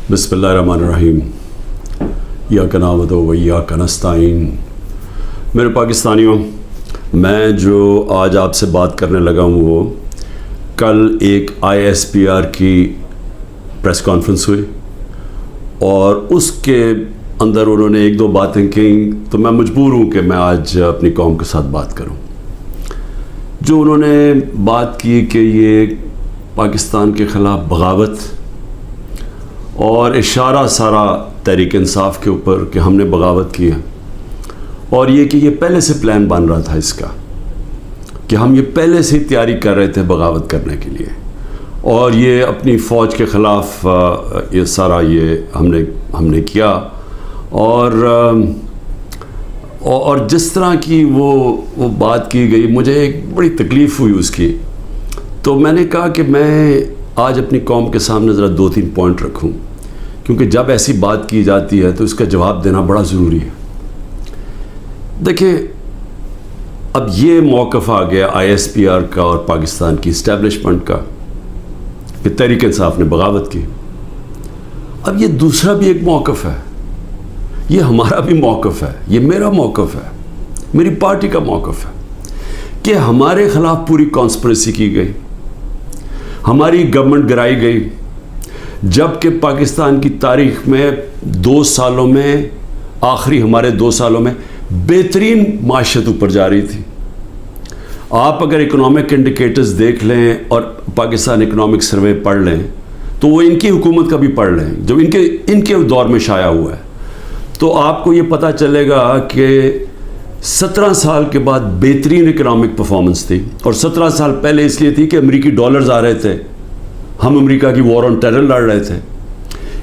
بسم اللہ الرحمن الرحیم ایاک نعبد و ایاک نستعین۔ میرے پاکستانیوں، میں جو آج آپ سے بات کرنے لگا ہوں وہ کل ایک ISPR کی پریس کانفرنس ہوئی اور اس کے اندر انہوں نے ایک دو باتیں کہیں تو میں مجبور ہوں کہ میں آج اپنی قوم کے ساتھ بات کروں۔ جو انہوں نے بات کی کہ یہ پاکستان کے خلاف بغاوت اور اشارہ سارا تحریک انصاف کے اوپر کہ ہم نے بغاوت کی ہے، اور یہ کہ یہ پہلے سے پلان بن رہا تھا اس کا کہ ہم یہ پہلے سے تیاری کر رہے تھے بغاوت کرنے کے لیے، اور یہ اپنی فوج کے خلاف یہ سارا یہ ہم نے کیا، اور جس طرح کی وہ بات کی گئی مجھے ایک بڑی تکلیف ہوئی اس کی۔ تو میں نے کہا کہ میں آج اپنی قوم کے سامنے ذرا 2-3 پوائنٹ رکھوں، کیونکہ جب ایسی بات کی جاتی ہے تو اس کا جواب دینا بڑا ضروری ہے۔ دیکھیں، اب یہ موقف آ گیا ISPR کا اور پاکستان کی اسٹیبلشمنٹ کا کہ تحریک انصاف نے بغاوت کی۔ اب یہ دوسرا بھی ایک موقف ہے، یہ ہمارا بھی موقف ہے، یہ میرا موقف ہے، میری پارٹی کا موقف ہے کہ ہمارے خلاف پوری کانسپریسی کی گئی، ہماری گورنمنٹ گرائی گئی، جبکہ پاکستان کی تاریخ میں 2 سالوں میں آخری ہمارے 2 سالوں میں بہترین معیشت اوپر جا رہی تھی۔ آپ اگر اکنامک انڈیکیٹرز دیکھ لیں اور پاکستان اکنامک سروے پڑھ لیں تو وہ ان کی حکومت کا بھی پڑھ لیں جو ان کے دور میں شائع ہوا ہے، تو آپ کو یہ پتہ چلے گا کہ 17 سال کے بعد بہترین اکنامک پرفارمنس تھی، اور 17 سال پہلے اس لیے تھی کہ امریکی ڈالرز آ رہے تھے، ہم امریکہ کی وار آن ٹیرر لڑ رہے تھے۔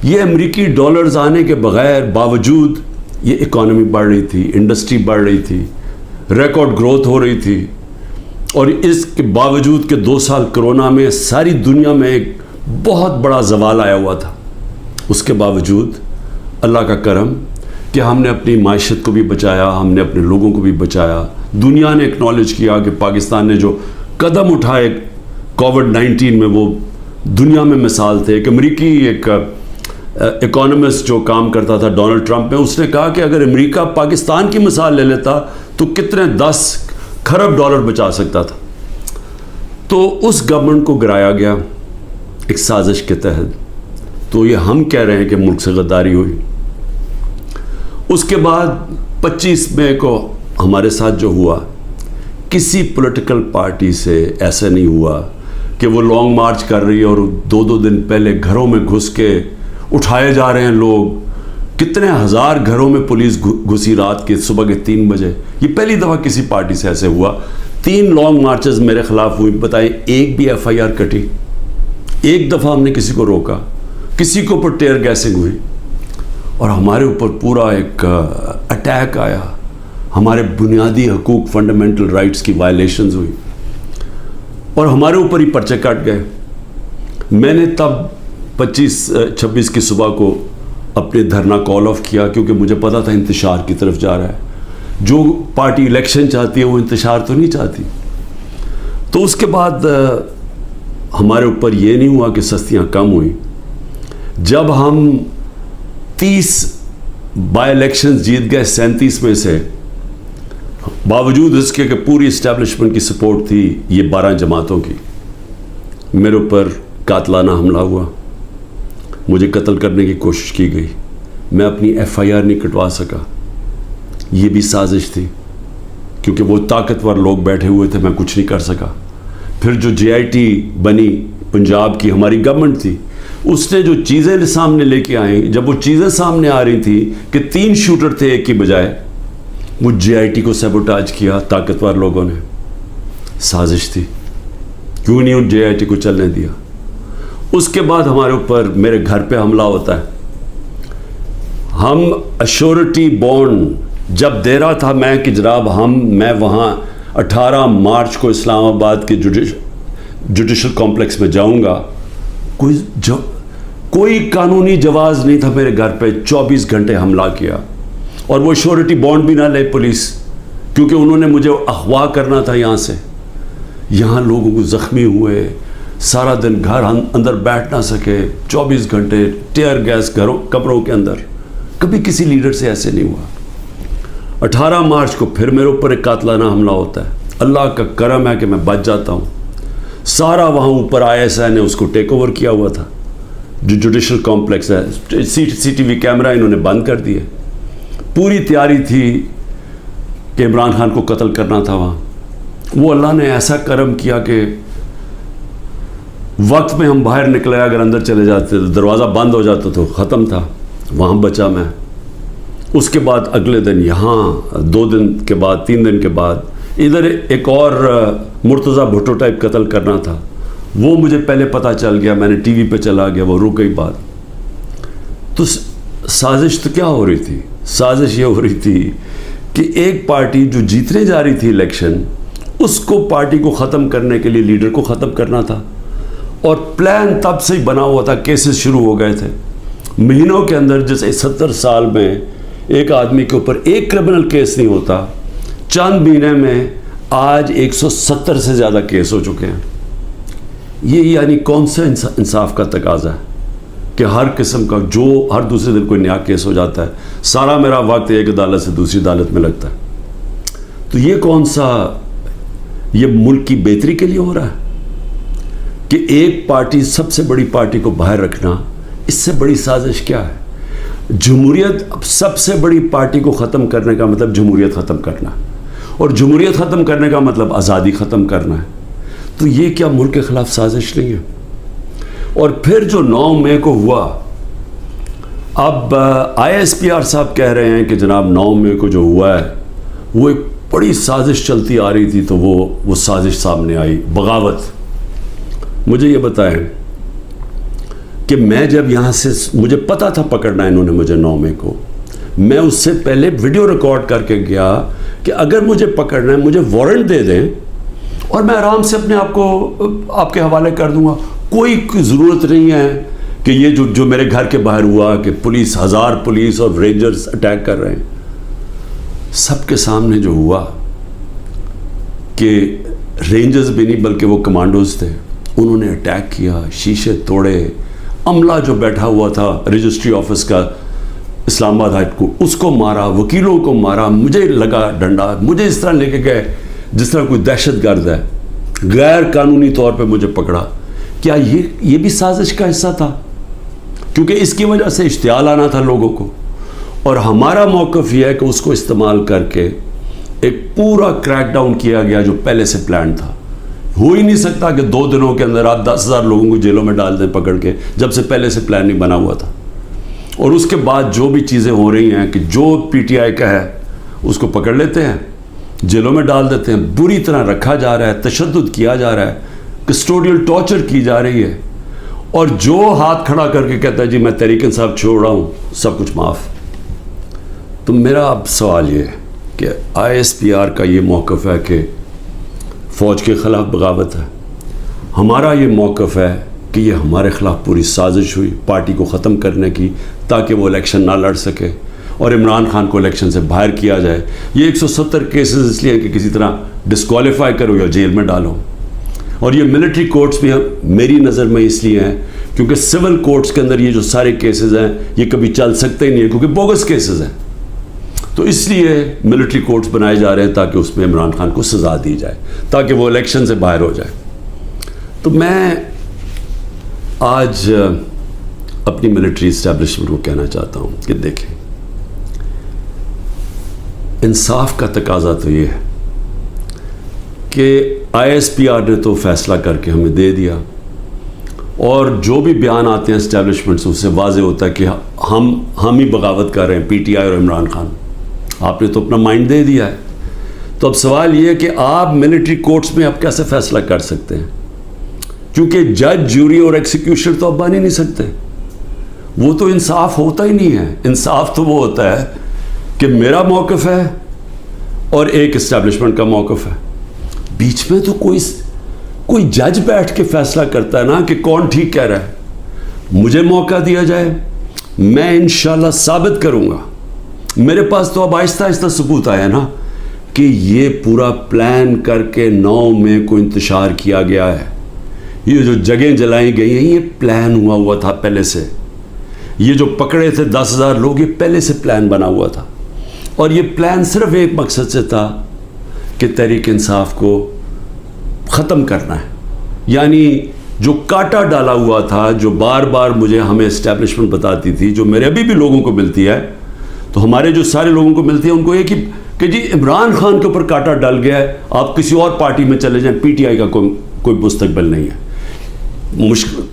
یہ امریکی ڈالرز آنے کے بغیر باوجود یہ اکانومی بڑھ رہی تھی، انڈسٹری بڑھ رہی تھی، ریکارڈ گروتھ ہو رہی تھی، اور اس کے باوجود کہ 2 سال کرونا میں ساری دنیا میں ایک بہت بڑا زوال آیا ہوا تھا، اس کے باوجود اللہ کا کرم کہ ہم نے اپنی معیشت کو بھی بچایا، ہم نے اپنے لوگوں کو بھی بچایا۔ دنیا نے اکنالج کیا کہ پاکستان نے جو قدم اٹھائے کووڈ-19 میں وہ دنیا میں مثال تھے۔ ایک امریکی ایک اکانومسٹ جو کام کرتا تھا ڈونلڈ ٹرمپ میں، اس نے کہا کہ اگر امریکہ پاکستان کی مثال لے لیتا تو کتنے 10 کھرب ڈالر بچا سکتا تھا۔ تو اس گورنمنٹ کو گرایا گیا ایک سازش کے تحت، تو یہ ہم کہہ رہے ہیں کہ ملک سے غداری ہوئی۔ اس کے بعد 25 مئی کو ہمارے ساتھ جو ہوا، کسی پولیٹیکل پارٹی سے ایسا نہیں ہوا کہ وہ لانگ مارچ کر رہی ہے اور 2 دن پہلے گھروں میں گھس کے اٹھائے جا رہے ہیں لوگ۔ کتنے ہزار گھروں میں پولیس گھسی رات کے صبح کے 3 بجے۔ یہ پہلی دفعہ کسی پارٹی سے ایسے ہوا۔ 3 لانگ مارچز میرے خلاف ہوئی، بتائیں ایک بھی FIR کٹی؟ ایک دفعہ ہم نے کسی کو روکا؟ کسی کے اوپر ٹیئر گیسنگ ہوئی؟ اور ہمارے اوپر پورا ایک اٹیک آیا، ہمارے بنیادی حقوق فنڈامنٹل رائٹس کی وائلیشنز ہوئی، اور ہمارے اوپر ہی پرچے کٹ گئے۔ میں نے تب 26 کی صبح کو اپنے دھرنا کال آف کیا، کیونکہ مجھے پتا تھا انتشار کی طرف جا رہا ہے۔ جو پارٹی الیکشن چاہتی ہے وہ انتشار تو نہیں چاہتی۔ تو اس کے بعد ہمارے اوپر یہ نہیں ہوا کہ سستیاں کم ہوئیں۔ جب ہم 30 بائی الیکشنز جیت گئے 37 میں سے، باوجود اس کے کہ پوری اسٹیبلشمنٹ کی سپورٹ تھی یہ 12 جماعتوں کی، میرے اوپر قاتلانہ حملہ ہوا، مجھے قتل کرنے کی کوشش کی گئی، میں اپنی FIR نہیں کٹوا سکا۔ یہ بھی سازش تھی، کیونکہ وہ طاقتور لوگ بیٹھے ہوئے تھے، میں کچھ نہیں کر سکا۔ پھر جو JIT بنی پنجاب کی ہماری گورنمنٹ تھی، اس نے جو چیزیں سامنے لے کے آئیں، جب وہ چیزیں سامنے آ رہی تھی کہ 3 شوٹر تھے ایک کی بجائے، وہ JIT کو سیبوٹاج کیا طاقتور لوگوں نے۔ سازش تھی، کیوں نہیں ان JIT کو چلنے دیا۔ اس کے بعد ہمارے اوپر میرے گھر پہ حملہ ہوتا ہے۔ ہم ایشورٹی بانڈ جب دے رہا تھا میں کہ جناب میں وہاں 18 مارچ کو اسلام آباد کے جوڈیشل کمپلیکس میں جاؤں گا، کوئی قانونی جواز نہیں تھا میرے گھر پہ، 24 گھنٹے حملہ کیا، اور وہ ایشورٹی بانڈ بھی نہ لے پولیس، کیونکہ انہوں نے مجھے اغوا کرنا تھا یہاں سے۔ یہاں لوگوں کو زخمی ہوئے، سارا دن گھر اندر بیٹھ نہ سکے, 24 گھنٹے ٹیئر گیس گھروں کمروں کے اندر. کبھی کسی لیڈر سے ایسے نہیں ہوا. 18 مارچ کو پھر میرے اوپر ایک قاتلانہ حملہ ہوتا ہے. اللہ کا کرم ہے کہ میں بچ جاتا ہوں. سارا وہاں اوپر ISI نے اس کو ٹیک اوور کیا ہوا تھا, جو جوڈیشل کمپلیکس ہے. CCTV کیمرہ انہوں نے بند کر دیے. پوری تیاری تھی کہ عمران خان کو قتل کرنا تھا وہاں. وہ اللہ نے ایسا کرم کیا کہ وقت میں ہم باہر نکلے, اگر اندر چلے جاتے تو دروازہ بند ہو جاتا تو ختم تھا. وہاں بچا میں. اس کے بعد اگلے دن یہاں 2 دن کے بعد 3 دن کے بعد ادھر ایک اور مرتضیٰ بھٹو ٹائپ قتل کرنا تھا. وہ مجھے پہلے پتہ چل گیا, میں نے ٹی وی پہ چلا گیا, وہ رک گئی بات. تو سازش تو کیا ہو رہی تھی؟ سازش یہ ہو رہی تھی کہ ایک پارٹی جو جیتنے جا رہی تھی الیکشن, اس کو پارٹی کو ختم کرنے کے لیے لیڈر کو ختم کرنا تھا. اور پلان تب سے ہی بنا ہوا تھا. کیسز شروع ہو گئے تھے مہینوں کے اندر. جیسے 70 سال میں ایک آدمی کے اوپر ایک کرمنل کیس نہیں ہوتا, چند مہینے میں آج 170 سے زیادہ کیس ہو چکے ہیں. یہ یعنی کون سے انصاف کا تقاضا ہے کہ ہر قسم کا جو ہر دوسرے دن کوئی نیا کیس ہو جاتا ہے. سارا میرا وقت ایک عدالت سے دوسری عدالت میں لگتا ہے. تو یہ کون سا, یہ ملک کی بہتری کے لیے ہو رہا ہے کہ ایک پارٹی, سب سے بڑی پارٹی کو باہر رکھنا؟ اس سے بڑی سازش کیا ہے؟ جمہوریت, سب سے بڑی پارٹی کو ختم کرنے کا مطلب جمہوریت ختم کرنا, اور جمہوریت ختم کرنے کا مطلب آزادی ختم کرنا ہے. تو یہ کیا ملک کے خلاف سازش نہیں ہے؟ اور پھر جو 9 مئی کو ہوا, اب ISPR صاحب کہہ رہے ہیں کہ جناب 9 مئی کو جو ہوا ہے وہ ایک بڑی سازش چلتی آ رہی تھی, تو وہ سازش سامنے آئی, بغاوت. مجھے یہ بتائیں کہ میں جب یہاں سے, مجھے پتا تھا پکڑنا انہوں نے مجھے 9 مئی کو, میں اس سے پہلے ویڈیو ریکارڈ کر کے گیا کہ اگر مجھے پکڑنا ہے مجھے وارنٹ دے دیں اور میں آرام سے اپنے آپ کو آپ کے حوالے کر دوں گا. کوئی ضرورت نہیں ہے کہ یہ جو میرے گھر کے باہر ہوا کہ پولیس, 1000 پولیس اور رینجرز اٹیک کر رہے ہیں. سب کے سامنے جو ہوا کہ رینجرز بھی نہیں بلکہ وہ کمانڈوز تھے, انہوں نے اٹیک کیا, شیشے توڑے. عملہ جو بیٹھا ہوا تھا رجسٹری آفس کا اسلام آباد ہائی کورٹ, اس کو مارا, وکیلوں کو مارا. مجھے لگا ڈنڈا, مجھے اس طرح لے کے گئے جس طرح کوئی دہشت گرد ہے. غیر قانونی طور پہ مجھے پکڑا. کیا یہ بھی سازش کا حصہ تھا؟ کیونکہ اس کی وجہ سے اشتعال آنا تھا لوگوں کو. اور ہمارا موقف یہ ہے کہ اس کو استعمال کر کے ایک پورا کریک ڈاؤن کیا گیا جو پہلے سے پلان تھا. ہو ہی نہیں سکتا کہ 2 دنوں کے اندر آپ 10,000 لوگوں کو جیلوں میں ڈال دیں پکڑ کے, جب سے پہلے سے پلان نہیں بنا ہوا تھا. اور اس کے بعد جو بھی چیزیں ہو رہی ہیں کہ جو PTI کا ہے اس کو پکڑ لیتے ہیں, جیلوں میں ڈال دیتے ہیں, بری طرح رکھا جا رہا ہے, تشدد کیا جا رہا ہے, کسٹوڈیل ٹارچر کی جا رہی ہے. اور جو ہاتھ کھڑا کر کے کہتا ہے جی میں تحریک انصاف چھوڑ رہا ہوں, سب کچھ معاف. تو میرا اب سوال یہ ہے کہ ISPR کا یہ موقف ہے کہ فوج کے خلاف بغاوت ہے. ہمارا یہ موقف ہے کہ یہ ہمارے خلاف پوری سازش ہوئی پارٹی کو ختم کرنے کی, تاکہ وہ الیکشن نہ لڑ سکے اور عمران خان کو الیکشن سے باہر کیا جائے. یہ 170 کیسز اس لیے کہ کسی طرح ڈسکوالیفائی کرو یا جیل میں ڈالو. اور یہ ملٹری کورٹس بھی میری نظر میں اس لیے ہیں کیونکہ سول کورٹس کے اندر یہ جو سارے کیسز ہیں یہ کبھی چل سکتے ہی نہیں ہیں, کیونکہ بوگس کیسز ہیں. تو اس لیے ملٹری کورٹس بنائے جا رہے ہیں تاکہ اس میں عمران خان کو سزا دی جائے, تاکہ وہ الیکشن سے باہر ہو جائے. تو میں آج اپنی ملٹری اسٹیبلشمنٹ کو کہنا چاہتا ہوں کہ دیکھیں, انصاف کا تقاضا تو یہ ہے کہ ISPR نے تو فیصلہ کر کے ہمیں دے دیا, اور جو بھی بیان آتے ہیں اسٹیبلشمنٹ سے اس سے واضح ہوتا ہے کہ ہم ہی بغاوت کر رہے ہیں, PTI اور عمران خان. آپ نے تو اپنا مائنڈ دے دیا ہے. تو اب سوال یہ ہے کہ آپ ملٹری کورٹس میں اب کیسے فیصلہ کر سکتے ہیں, کیونکہ جج, جیوری اور ایکسیکیوشن تو اب بن ہی نہیں سکتے. وہ تو انصاف ہوتا ہی نہیں ہے. انصاف تو وہ ہوتا ہے کہ میرا موقف ہے اور ایک اسٹیبلشمنٹ کا موقف ہے. بیچ میں تو کوئی جج بیٹھ کے فیصلہ کرتا ہے نا کہ کون ٹھیک کہہ رہا ہے. مجھے موقع دیا جائے, میں انشاءاللہ ثابت کروں گا. میرے پاس تو اب آہستہ آہستہ ثبوت آیا نا کہ یہ پورا پلان کر کے 9 مئی کو انتشار کیا گیا ہے. یہ جو جگہیں جلائی گئی ہیں یہ پلان ہوا تھا پہلے سے. یہ جو پکڑے تھے 10,000 لوگ یہ پہلے سے پلان بنا ہوا تھا, اور یہ پلان صرف ایک مقصد سے تھا کہ تحریک انصاف کو ختم کرنا ہے. یعنی جو کاٹا ڈالا ہوا تھا, جو بار بار مجھے ہمیں اسٹیبلشمنٹ بتاتی تھی, جو میرے ابھی بھی لوگوں کو ملتی ہے, تو ہمارے جو سارے لوگوں کو ملتی ہے ان کو ایک ہی کہ جی عمران خان کے اوپر کاٹا ڈال گیا ہے, آپ کسی اور پارٹی میں چلے جائیں, پی ٹی آئی کا کوئی مستقبل نہیں ہے.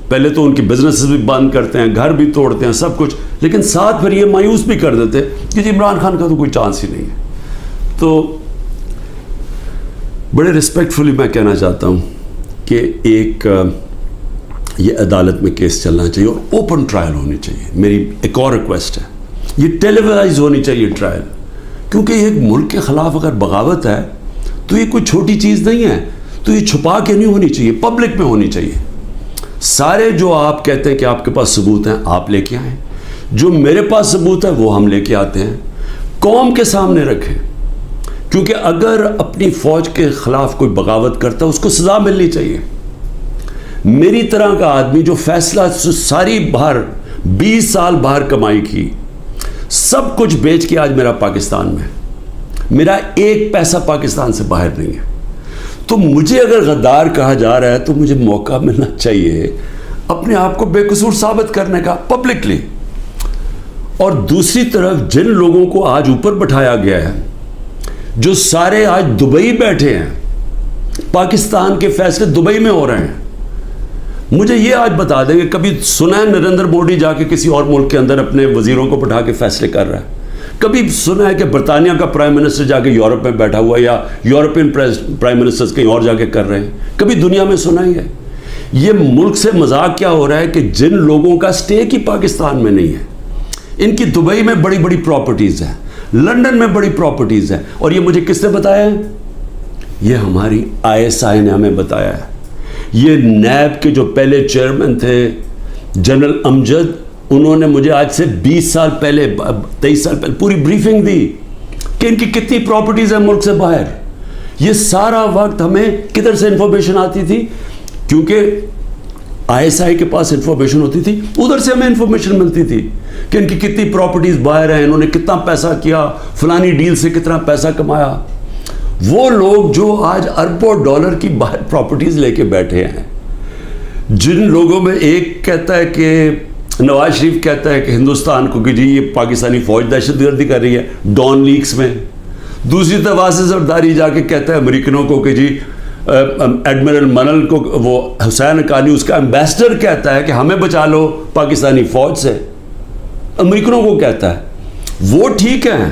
پہلے تو ان کی بزنس بھی بند کرتے ہیں, گھر بھی توڑتے ہیں, سب کچھ, لیکن ساتھ پھر یہ مایوس بھی کر دیتے کہ جی عمران خان کا تو کوئی چانس ہی نہیں ہے. تو بڑے رسپیکٹفلی میں کہنا چاہتا ہوں کہ ایک یہ عدالت میں کیس چلنا چاہیے اور اوپن ٹرائل ہونی چاہیے. میری ایک اور ریکویسٹ ہے, یہ ٹیلیوائز ہونی چاہیے ٹرائل, کیونکہ ایک ملک کے خلاف اگر بغاوت ہے تو یہ کوئی چھوٹی چیز نہیں ہے. تو یہ چھپا کے نہیں ہونی چاہیے, پبلک میں ہونی چاہیے. سارے جو آپ کہتے ہیں کہ آپ کے پاس ثبوت ہیں آپ لے کے آئیں, جو میرے پاس ثبوت ہے وہ ہم لے کے آتے ہیں, قوم کے سامنے رکھیں. کیونکہ اگر اپنی فوج کے خلاف کوئی بغاوت کرتا ہے اس کو سزا ملنی چاہیے. میری طرح کا آدمی جو فیصلہ ساری باہر 20 سال باہر کمائی کی, سب کچھ بیچ کے آج میرا پاکستان میں, میرا ایک پیسہ پاکستان سے باہر نہیں ہے. تو مجھے اگر غدار کہا جا رہا ہے تو مجھے موقع ملنا چاہیے اپنے آپ کو بے قصور ثابت کرنے کا پبلکلی. اور دوسری طرف جن لوگوں کو آج اوپر بٹھایا گیا ہے, جو سارے آج دبئی بیٹھے ہیں, پاکستان کے فیصلے دبئی میں ہو رہے ہیں. مجھے یہ آج بتا دیں کہ کبھی سنا ہے نریندر مودی جا کے کسی اور ملک کے اندر اپنے وزیروں کو بٹھا کے فیصلے کر رہا ہے؟ کبھی سنا ہے کہ برطانیہ کا پرائم منسٹر جا کے یورپ میں بیٹھا ہوا, یا یورپین پرائم منسٹر کہیں اور جا کے کر رہے ہیں؟ کبھی دنیا میں سنا ہی ہے؟ یہ ملک سے مذاق کیا ہو رہا ہے کہ جن لوگوں کا اسٹیک ہی پاکستان میں نہیں ہے, ان کی دبئی میں بڑی بڑی پراپرٹیز ہیں, لندن میں بڑی پراپرٹیز ہیں, اور یہ مجھے کس نے بتایا ہے؟ یہ ہماری ISI نے ہمیں بتایا ہے. یہ نیب کے جو پہلے چیئرمین تھے جنرل امجد, انہوں نے مجھے آج سے 20 سال پہلے 23 سال پہلے پوری بریفنگ دی کہ ان کی کتنی پراپرٹیز ہیں ملک سے باہر. یہ سارا وقت ہمیں کدھر سے انفارمیشن آتی تھی؟ کیونکہ ISI کے پاس انفارمیشن ہوتی تھی, ادھر سے ہمیں انفارمیشن ملتی تھی کہ ان کی کتنی پراپرٹیز باہر ہیں, انہوں نے کتنا پیسہ کیا, فلانی ڈیل سے کتنا پیسہ کمایا. وہ لوگ جو آج اربوں ڈالر کی باہر پراپرٹیز لے کے بیٹھے ہیں, جن لوگوں میں ایک کہتا ہے کہ نواز شریف کہتا ہے کہ ہندوستان کو کہ جی یہ پاکستانی فوج دہشت گردی کر رہی ہے ڈان لیکس میں, دوسری طرف واصف زرداری جا کے کہتا ہے امریکنوں کو کہ جی ایڈمرل منل کو, وہ حسین اکانی اس کا ایمبیسڈر کہتا ہے کہ ہمیں بچا لو پاکستانی فوج سے, امریکنوں کو کہتا ہے. وہ ٹھیک ہیں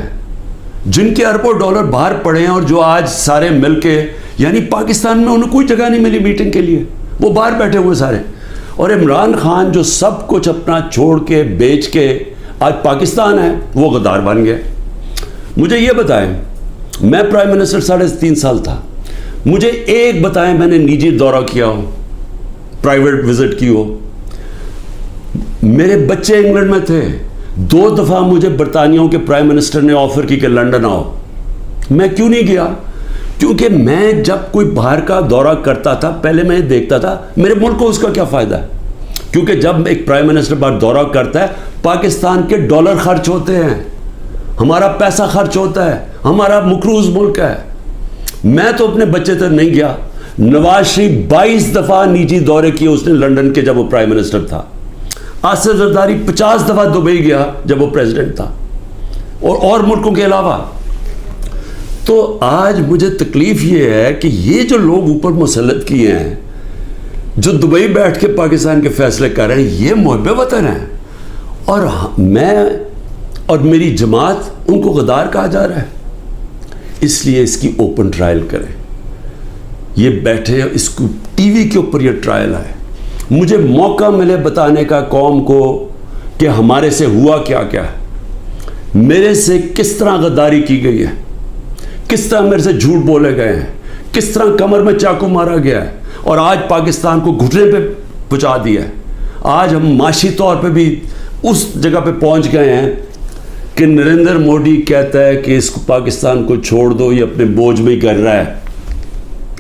جن کے اربوں ڈالر باہر پڑے ہیں, اور جو آج سارے مل کے, یعنی پاکستان میں انہیں کوئی جگہ نہیں ملی میٹنگ کے لیے, وہ باہر بیٹھے ہوئے سارے. اور عمران خان جو سب کچھ اپنا چھوڑ کے بیچ کے آج پاکستان ہے, وہ غدار بن گئے. مجھے یہ بتائیں, میں پرائم منسٹر 3.5 سال تھا, مجھے ایک بتائیں میں نے نجی دورہ کیا ہو, پرائیویٹ وزٹ کی ہو. میرے بچے انگلینڈ میں تھے, 2 دفعہ مجھے برطانیہ کے پرائم منسٹر نے آفر کی کہ لنڈن آؤ, میں کیوں نہیں گیا؟ کیونکہ میں جب کوئی باہر کا دورہ کرتا تھا پہلے میں دیکھتا تھا میرے ملک کو اس کا کیا فائدہ ہے. کیونکہ جب ایک پرائم منسٹر باہر دورہ کرتا ہے, پاکستان کے ڈالر خرچ ہوتے ہیں, ہمارا پیسہ خرچ ہوتا ہے, ہمارا مقروض ملک ہے. میں تو اپنے بچے تک نہیں گیا. نواز شریف 22 دفعہ نجی دورے کیے اس نے لنڈن کے جب وہ پرائم منسٹر تھا. آصف زرداری 50 دفعہ دبئی گیا جب وہ پریزیڈنٹ تھا, اور ملکوں کے علاوہ. تو آج مجھے تکلیف یہ ہے کہ یہ جو لوگ اوپر مسلط کیے ہیں, جو دبئی بیٹھ کے پاکستان کے فیصلے کر رہے ہیں, یہ محب وطن ہیں, اور میں اور میری جماعت ان کو غدار کہا جا رہا ہے. اس لیے اس کی اوپن ٹرائل کریں. یہ بیٹھے اس کو ٹی وی کے اوپر یہ ٹرائل ہے, مجھے موقع ملے بتانے کا قوم کو کہ ہمارے سے ہوا کیا کیا ہے, میرے سے کس طرح غداری کی گئی ہے, کس طرح میرے سے جھوٹ بولے گئے ہیں, کس طرح کمر میں چاقو مارا گیا ہے, اور آج پاکستان کو گھٹنے پہ پہنچا دیا ہے. آج ہم معاشی طور پہ بھی اس جگہ پہ پہنچ گئے ہیں کہ نریندر مودی کہتا ہے کہ اس کو پاکستان کو چھوڑ دو, یہ اپنے بوجھ میں ہی کر رہا ہے.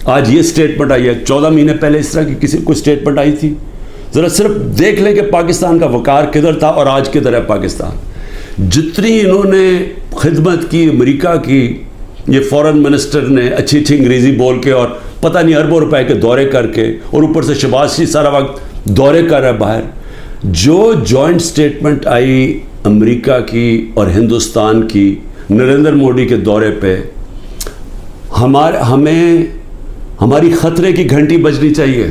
آج یہ سٹیٹمنٹ آئی ہے, 14 مہینے پہلے اس طرح کی کسی کوئی سٹیٹمنٹ آئی تھی؟ ذرا صرف دیکھ لیں کہ پاکستان کا وقار کدھر تھا اور آج کدھر ہے پاکستان. جتنی انہوں نے خدمت کی امریکہ کی, یہ فورن منسٹر نے اچھی اچھی انگریزی بول کے اور پتہ نہیں اربوں روپے کے دورے کر کے, اور اوپر سے شہباز شریف سارا وقت دورے کر رہا ہے باہر. جو جوائنٹ سٹیٹمنٹ آئی امریکہ کی اور ہندوستان کی نریندر مودی کے دورے پہ, ہمیں ہماری خطرے کی گھنٹی بجنی چاہیے.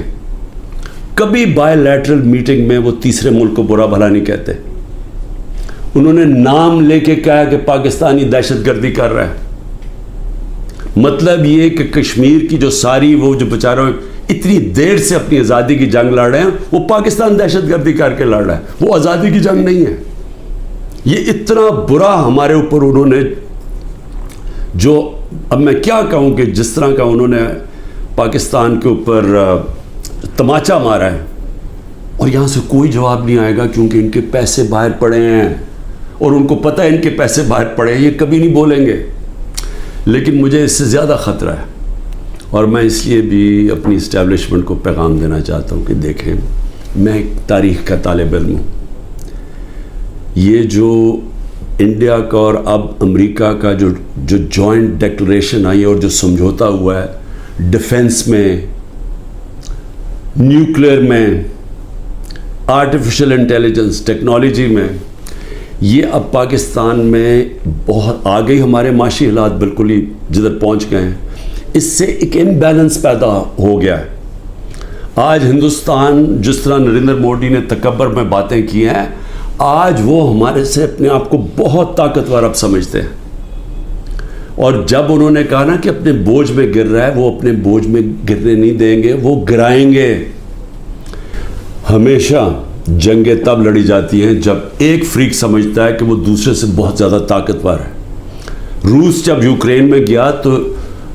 کبھی بائی لیٹرل میٹنگ میں وہ تیسرے ملک کو برا بھلا نہیں کہتے. انہوں نے نام لے کے کہا کہ پاکستانی دہشت گردی کر رہا ہے. مطلب یہ کہ کشمیر کی جو ساری وہ جو بیچاروں اتنی دیر سے اپنی آزادی کی جنگ لڑ رہے ہیں, وہ پاکستان دہشت گردی کر کے لڑ رہا ہے, وہ آزادی کی جنگ نہیں ہے. یہ اتنا برا ہمارے اوپر انہوں نے, جو اب میں کیا کہوں کہ جس طرح کا انہوں نے پاکستان کے اوپر تماچا مارا ہے, اور یہاں سے کوئی جواب نہیں آئے گا کیونکہ ان کے پیسے باہر پڑے ہیں اور ان کو پتہ ہے ان کے پیسے باہر پڑے ہیں, یہ کبھی نہیں بولیں گے. لیکن مجھے اس سے زیادہ خطرہ ہے, اور میں اس لیے بھی اپنی اسٹیبلشمنٹ کو پیغام دینا چاہتا ہوں کہ دیکھیں, میں ایک تاریخ کا طالب علم ہوں. یہ جو انڈیا کا اور اب امریکہ کا جو جوائنٹ ڈیکلریشن آئی ہے اور جو سمجھوتا ہوا ہے ڈیفنس میں, نیوکلیئر میں, آرٹیفیشل انٹیلیجنس ٹیکنالوجی میں, یہ اب پاکستان میں بہت آگے ہمارے معاشی حالات بالکل ہی جدھر پہنچ گئے ہیں. اس سے ایک امبیلنس پیدا ہو گیا ہے. آج ہندوستان جس طرح نریندر مودی نے تکبر میں باتیں کی ہیں, آج وہ ہمارے سے اپنے آپ کو بہت طاقتور اب سمجھتے ہیں. اور جب انہوں نے کہا نا کہ اپنے بوجھ میں گر رہا ہے, وہ اپنے بوجھ میں گرنے نہیں دیں گے, وہ گرائیں گے. ہمیشہ جنگیں تب لڑی جاتی ہیں جب ایک فریق سمجھتا ہے کہ وہ دوسرے سے بہت زیادہ طاقتور ہے. روس جب یوکرین میں گیا تو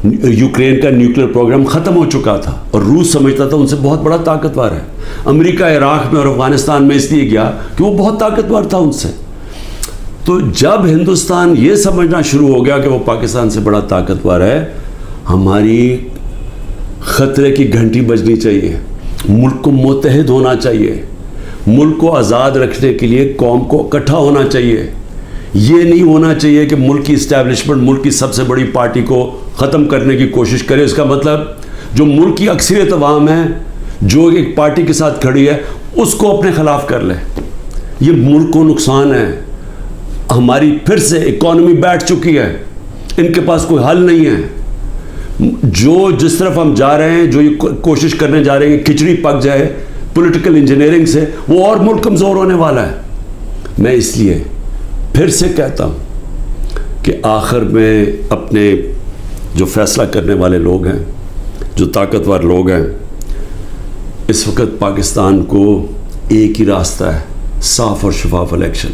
یوکرین کا نیوکلیئر پروگرام ختم ہو چکا تھا اور روس سمجھتا تھا ان سے بہت بڑا طاقتور ہے. امریکہ عراق میں اور افغانستان میں اس لیے گیا کہ وہ بہت طاقتور تھا ان سے. تو جب ہندوستان یہ سمجھنا شروع ہو گیا کہ وہ پاکستان سے بڑا طاقتور ہے, ہماری خطرے کی گھنٹی بجنی چاہیے. ملک کو متحد ہونا چاہیے. ملک کو آزاد رکھنے کے لیے قوم کو اکٹھا ہونا چاہیے. یہ نہیں ہونا چاہیے کہ ملک کی اسٹیبلشمنٹ ملک کی سب سے بڑی پارٹی کو ختم کرنے کی کوشش کرے. اس کا مطلب جو ملک کی اکثریت عوام ہے, جو ایک پارٹی کے ساتھ کھڑی ہے, اس کو اپنے خلاف کر لے. یہ ملک کو نقصان ہے. ہماری پھر سے اکانومی بیٹھ چکی ہے, ان کے پاس کوئی حل نہیں ہے. جو جس طرف ہم جا رہے ہیں, جو یہ کوشش کرنے جا رہے ہیں کہ کھچڑی پک جائے پولیٹیکل انجینئرنگ سے, وہ اور ملک کمزور ہونے والا ہے. میں اس لیے پھر سے کہتا ہوں کہ آخر میں اپنے جو فیصلہ کرنے والے لوگ ہیں, جو طاقتور لوگ ہیں, اس وقت پاکستان کو ایک ہی راستہ ہے, صاف اور شفاف الیکشن.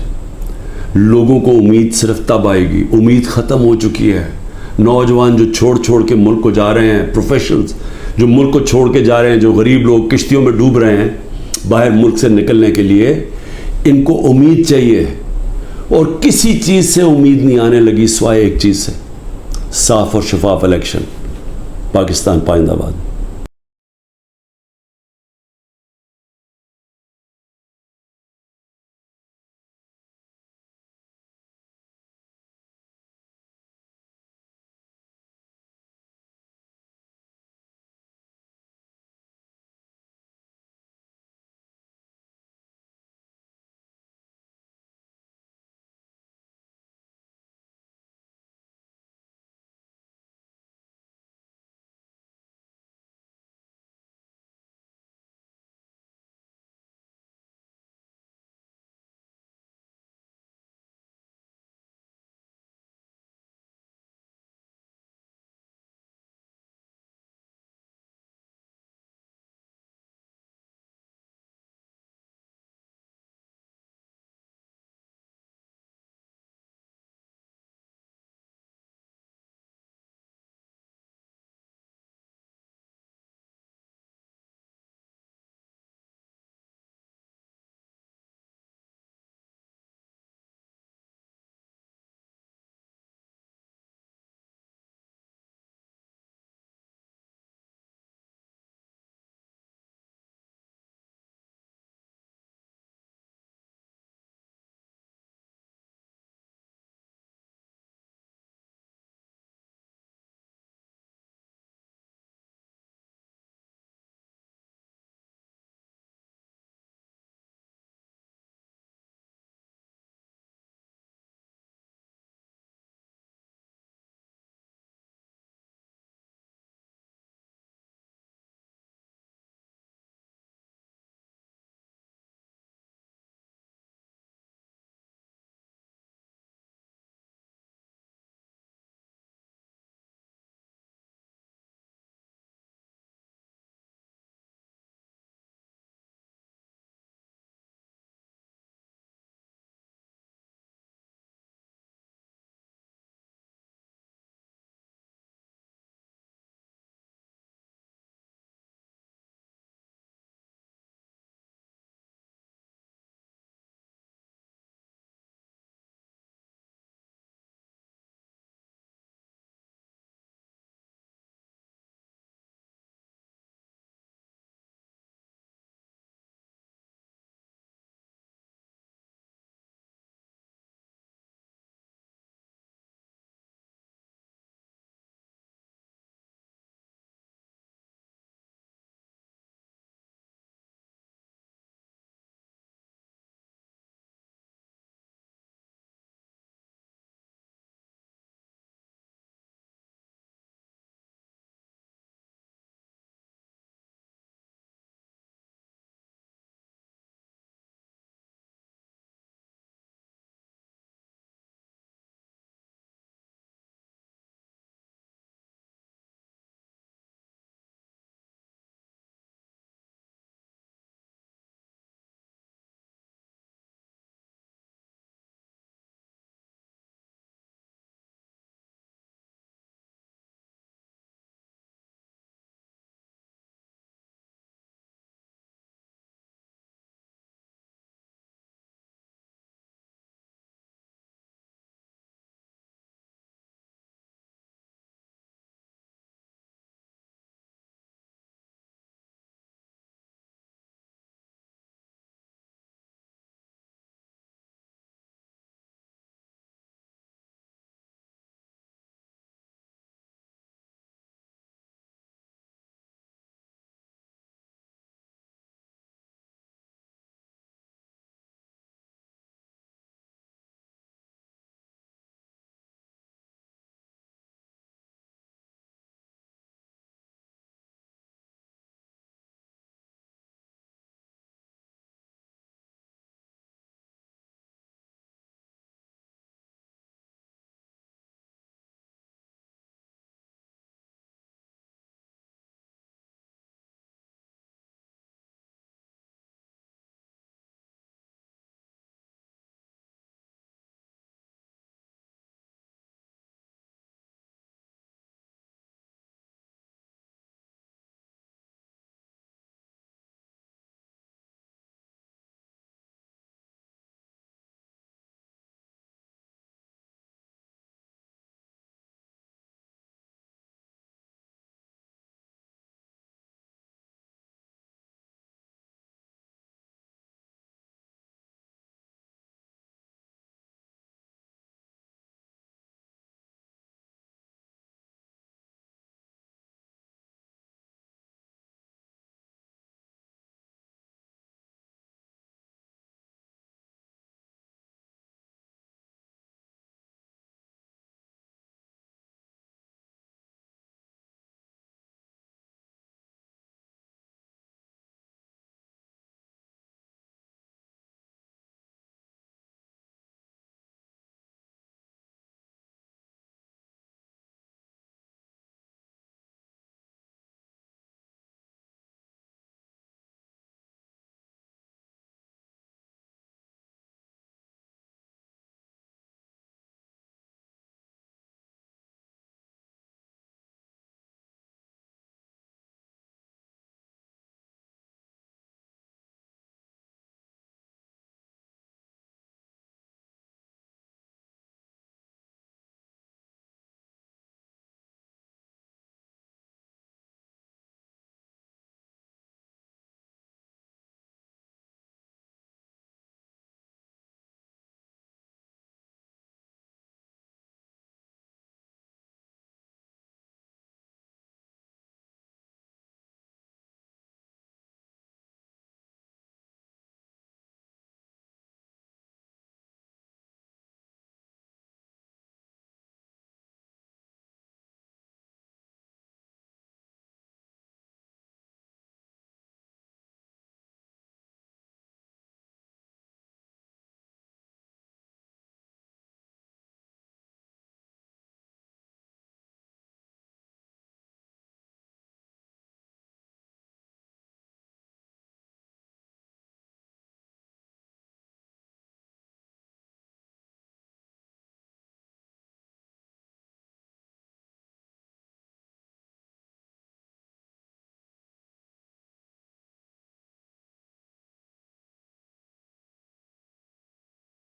لوگوں کو امید صرف تب آئے گی, امید ختم ہو چکی ہے. نوجوان جو چھوڑ کے ملک کو جا رہے ہیں, پروفیشنلز جو ملک کو چھوڑ کے جا رہے ہیں, جو غریب لوگ کشتیوں میں ڈوب رہے ہیں باہر ملک سے نکلنے کے لیے, ان کو امید چاہیے. اور کسی چیز سے امید نہیں آنے لگی سوائے ایک چیز سے, صاف اور شفاف الیکشن. پاکستان پائندہ باد.